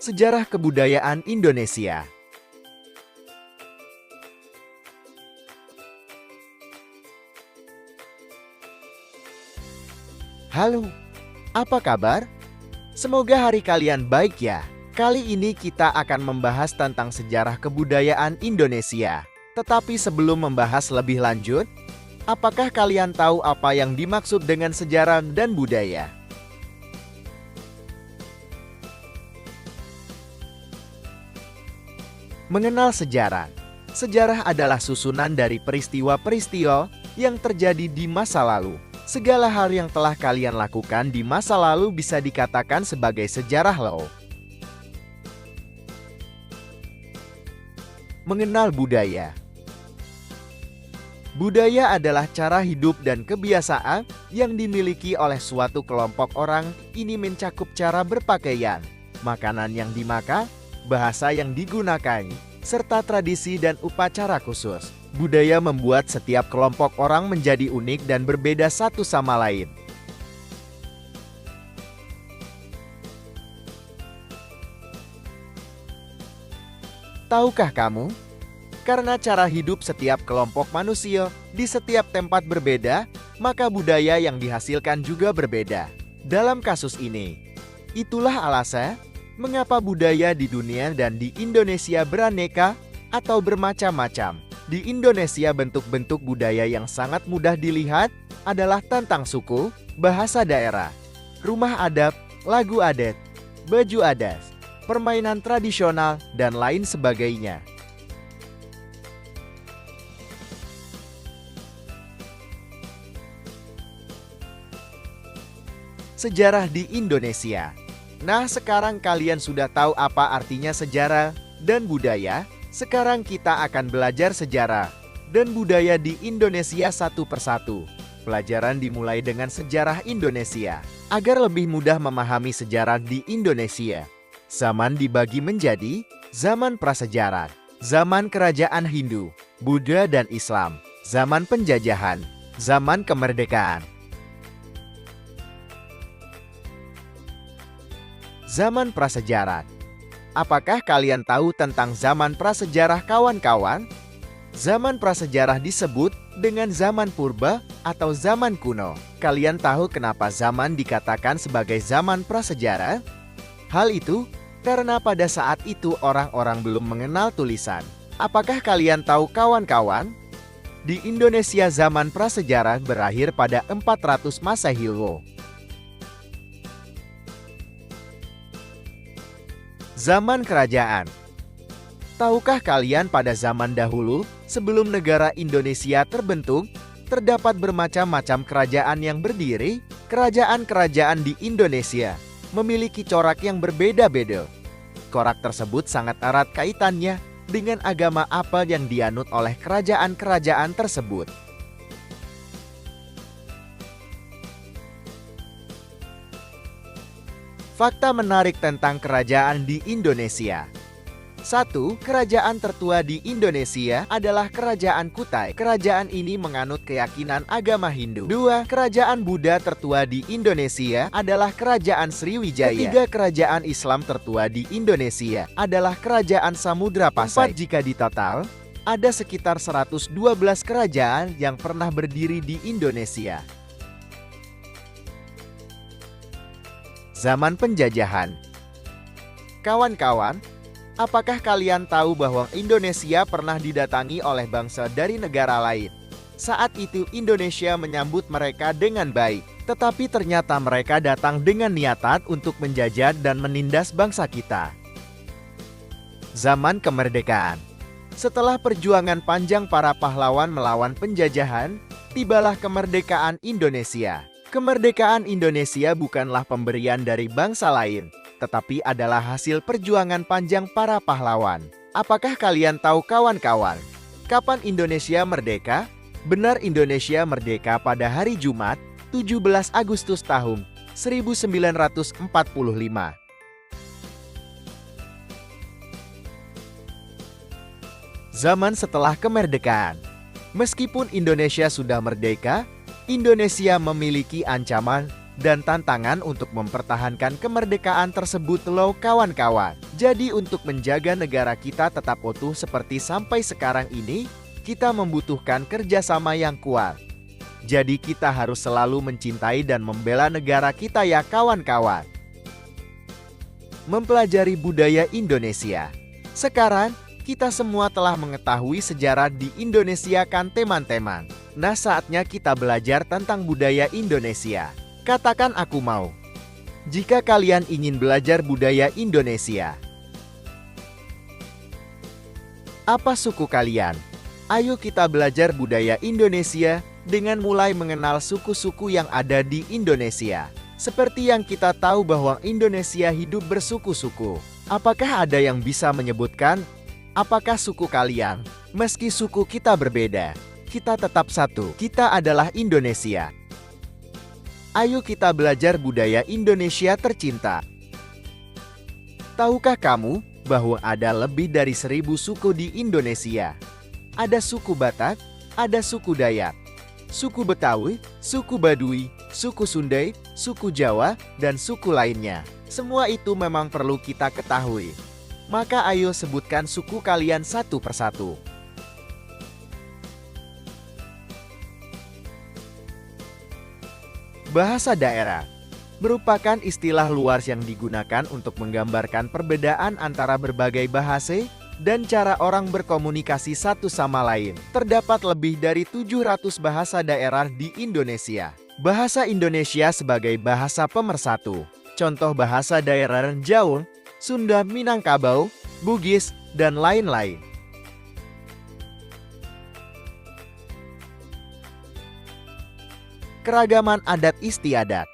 Sejarah kebudayaan Indonesia. Halo, apa kabar? Semoga hari kalian baik ya. Kali ini kita akan membahas tentang sejarah kebudayaan Indonesia. Tetapi sebelum membahas lebih lanjut, apakah kalian tahu apa yang dimaksud dengan sejarah dan budaya? Mengenal sejarah. Sejarah adalah susunan dari peristiwa-peristiwa yang terjadi di masa lalu. Segala hal yang telah kalian lakukan di masa lalu bisa dikatakan sebagai sejarah loh. Mengenal budaya. Budaya adalah cara hidup dan kebiasaan yang dimiliki oleh suatu kelompok orang. Ini mencakup cara berpakaian, makanan yang dimakan, bahasa yang digunakan, serta tradisi dan upacara khusus. Budaya membuat setiap kelompok orang menjadi unik dan berbeda satu sama lain. Tahukah kamu? Karena cara hidup setiap kelompok manusia di setiap tempat berbeda, maka budaya yang dihasilkan juga berbeda. Dalam kasus ini, itulah alasan mengapa budaya di dunia dan di Indonesia beraneka atau bermacam-macam. Di Indonesia bentuk-bentuk budaya yang sangat mudah dilihat adalah tentang suku, bahasa daerah, rumah adat, lagu adat, baju adat, permainan tradisional, dan lain sebagainya. Sejarah di Indonesia. Nah, sekarang kalian sudah tahu apa artinya sejarah dan budaya. Sekarang kita akan belajar sejarah dan budaya di Indonesia satu persatu. Pelajaran dimulai dengan sejarah Indonesia. Agar lebih mudah memahami sejarah di Indonesia, zaman dibagi menjadi zaman prasejarah, zaman kerajaan Hindu, Buddha dan Islam, zaman penjajahan, zaman kemerdekaan. Zaman prasejarah. Apakah kalian tahu tentang zaman prasejarah, kawan-kawan? Zaman prasejarah disebut dengan zaman purba atau zaman kuno. Kalian tahu kenapa zaman dikatakan sebagai zaman prasejarah? Hal itu karena pada saat itu orang-orang belum mengenal tulisan. Apakah kalian tahu, kawan-kawan? Di Indonesia zaman prasejarah berakhir pada 400 Masehi. Zaman kerajaan. Tahukah kalian pada zaman dahulu, sebelum negara Indonesia terbentuk, terdapat bermacam-macam kerajaan yang berdiri? Kerajaan-kerajaan di Indonesia memiliki corak yang berbeda-beda. Corak tersebut sangat erat kaitannya dengan agama apa yang dianut oleh kerajaan-kerajaan tersebut. Fakta menarik tentang kerajaan di Indonesia. 1. Kerajaan tertua di Indonesia adalah Kerajaan Kutai. Kerajaan ini menganut keyakinan agama Hindu. 2. Kerajaan Buddha tertua di Indonesia adalah Kerajaan Sriwijaya. 3. Kerajaan Islam tertua di Indonesia adalah Kerajaan Samudra Pasai. 4. Jika ditotal, ada sekitar 112 kerajaan yang pernah berdiri di Indonesia. Zaman penjajahan. Kawan-kawan, apakah kalian tahu bahwa Indonesia pernah didatangi oleh bangsa dari negara lain? Saat itu Indonesia menyambut mereka dengan baik, tetapi ternyata mereka datang dengan niatan untuk menjajah dan menindas bangsa kita. Zaman kemerdekaan. Setelah perjuangan panjang para pahlawan melawan penjajahan, tibalah kemerdekaan Indonesia. Kemerdekaan Indonesia bukanlah pemberian dari bangsa lain, tetapi adalah hasil perjuangan panjang para pahlawan. Apakah kalian tahu, kawan-kawan, kapan Indonesia merdeka? Benar, Indonesia merdeka pada hari Jumat, 17 Agustus tahun 1945. Zaman setelah kemerdekaan. Meskipun Indonesia sudah merdeka, Indonesia memiliki ancaman dan tantangan untuk mempertahankan kemerdekaan tersebut loh, kawan-kawan. Jadi untuk menjaga negara kita tetap utuh seperti sampai sekarang ini, kita membutuhkan kerjasama yang kuat. Jadi kita harus selalu mencintai dan membela negara kita ya kawan-kawan. Mempelajari budaya Indonesia. Sekarang, kita semua telah mengetahui sejarah di Indonesia kan teman-teman. Nah saatnya kita belajar tentang budaya Indonesia. Katakan aku mau. Jika kalian ingin belajar budaya Indonesia. Apa suku kalian? Ayo kita belajar budaya Indonesia dengan mulai mengenal suku-suku yang ada di Indonesia. Seperti yang kita tahu bahwa Indonesia hidup bersuku-suku. Apakah ada yang bisa menyebutkan apakah suku kalian? Meski suku kita berbeda, kita tetap satu. Kita adalah Indonesia. Ayo kita belajar budaya Indonesia tercinta. Tahukah kamu bahwa ada lebih dari 1000 suku di Indonesia? Ada suku Batak, ada suku Dayak, suku Betawi, suku Baduy, suku Sunda, suku Jawa, dan suku lainnya. Semua itu memang perlu kita ketahui. Maka ayo sebutkan suku kalian satu persatu. Bahasa daerah merupakan istilah luar yang digunakan untuk menggambarkan perbedaan antara berbagai bahasa dan cara orang berkomunikasi satu sama lain. Terdapat lebih dari 700 bahasa daerah di Indonesia. Bahasa Indonesia sebagai bahasa pemersatu. Contoh bahasa daerah Jawa, Sunda, Minangkabau, Bugis, dan lain-lain. Keragaman adat istiadat.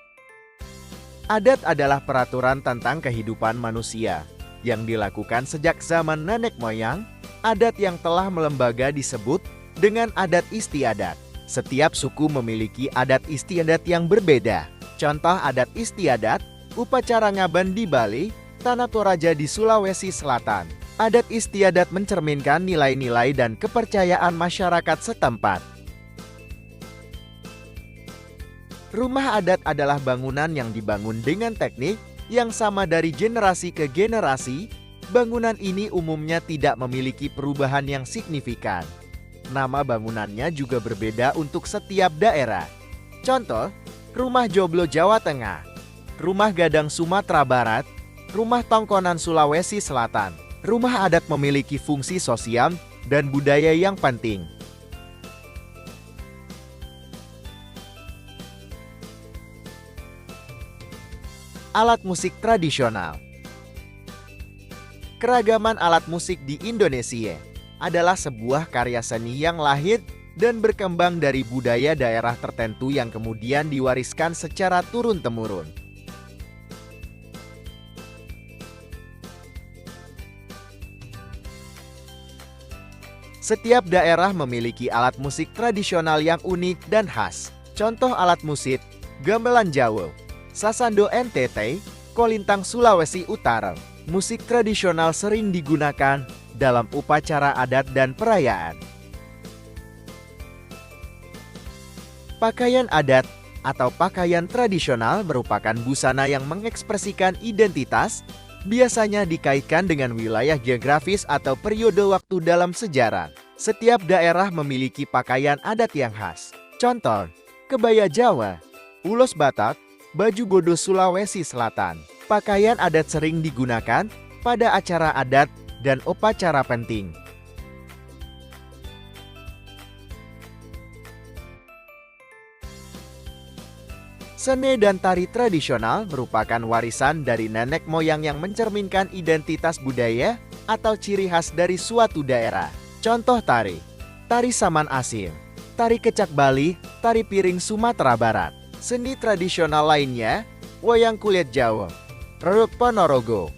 Adat adalah peraturan tentang kehidupan manusia yang dilakukan sejak zaman nenek moyang. Adat yang telah melembaga disebut dengan adat istiadat. Setiap suku memiliki adat istiadat yang berbeda. Contoh adat istiadat, upacara ngaben di Bali, Tanah Toraja di Sulawesi Selatan. Adat istiadat mencerminkan nilai-nilai dan kepercayaan masyarakat setempat. Rumah adat adalah bangunan yang dibangun dengan teknik yang sama dari generasi ke generasi. Bangunan ini umumnya tidak memiliki perubahan yang signifikan. Nama bangunannya juga berbeda untuk setiap daerah. Contoh, Rumah Joglo Jawa Tengah, Rumah Gadang Sumatera Barat, Rumah Tongkonan Sulawesi Selatan. Rumah adat memiliki fungsi sosial dan budaya yang penting. Alat musik tradisional. Keragaman alat musik di Indonesia adalah sebuah karya seni yang lahir dan berkembang dari budaya daerah tertentu yang kemudian diwariskan secara turun-temurun. Setiap daerah memiliki alat musik tradisional yang unik dan khas. Contoh alat musik, gamelan Jawa, sasando NTT, kolintang Sulawesi Utara. Musik tradisional sering digunakan dalam upacara adat dan perayaan. Pakaian adat atau pakaian tradisional merupakan busana yang mengekspresikan identitas, biasanya dikaitkan dengan wilayah geografis atau periode waktu dalam sejarah. Setiap daerah memiliki pakaian adat yang khas. Contoh, kebaya Jawa, ulos Batak, baju bodo Sulawesi Selatan. Pakaian adat sering digunakan pada acara adat dan upacara penting. Seni dan tari tradisional merupakan warisan dari nenek moyang yang mencerminkan identitas budaya atau ciri khas dari suatu daerah. Contoh tari, tari Saman Asim, tari Kecak Bali, tari Piring Sumatera Barat. Seni tradisional lainnya, wayang kulit Jawa, Rerut Ponorogo.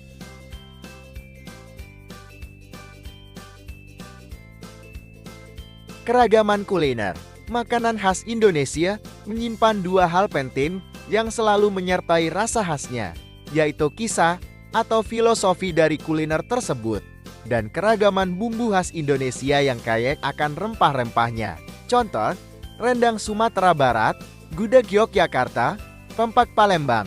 Keragaman kuliner. Makanan khas Indonesia menyimpan dua hal penting yang selalu menyertai rasa khasnya, yaitu kisah atau filosofi dari kuliner tersebut, dan keragaman bumbu khas Indonesia yang kaya akan rempah-rempahnya. Contoh, rendang Sumatera Barat, gudeg Yogyakarta, pempek Palembang,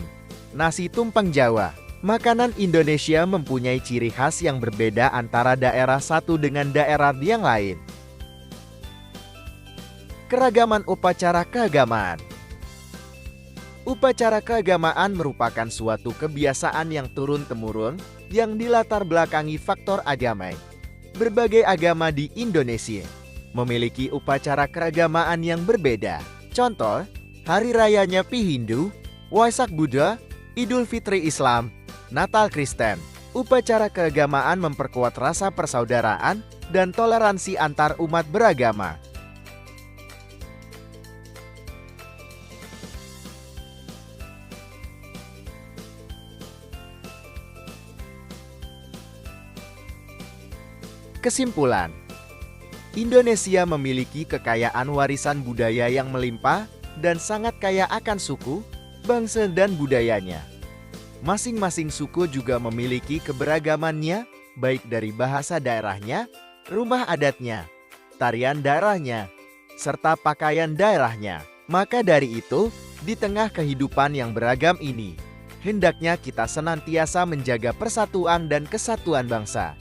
nasi tumpeng Jawa. Makanan Indonesia mempunyai ciri khas yang berbeda antara daerah satu dengan daerah yang lain. Keragaman upacara keagamaan. Upacara keagamaan merupakan suatu kebiasaan yang turun-temurun yang dilatar belakangi faktor agama. Berbagai agama di Indonesia memiliki upacara keagamaan yang berbeda. Contoh, Hari Raya Nyepi Hindu, Waisak Buddha, Idul Fitri Islam, Natal Kristen. Upacara keagamaan memperkuat rasa persaudaraan dan toleransi antar umat beragama. Kesimpulan, Indonesia memiliki kekayaan warisan budaya yang melimpah dan sangat kaya akan suku, bangsa, dan budayanya. Masing-masing suku juga memiliki keberagamannya, baik dari bahasa daerahnya, rumah adatnya, tarian daerahnya, serta pakaian daerahnya. Maka dari itu, di tengah kehidupan yang beragam ini, hendaknya kita senantiasa menjaga persatuan dan kesatuan bangsa.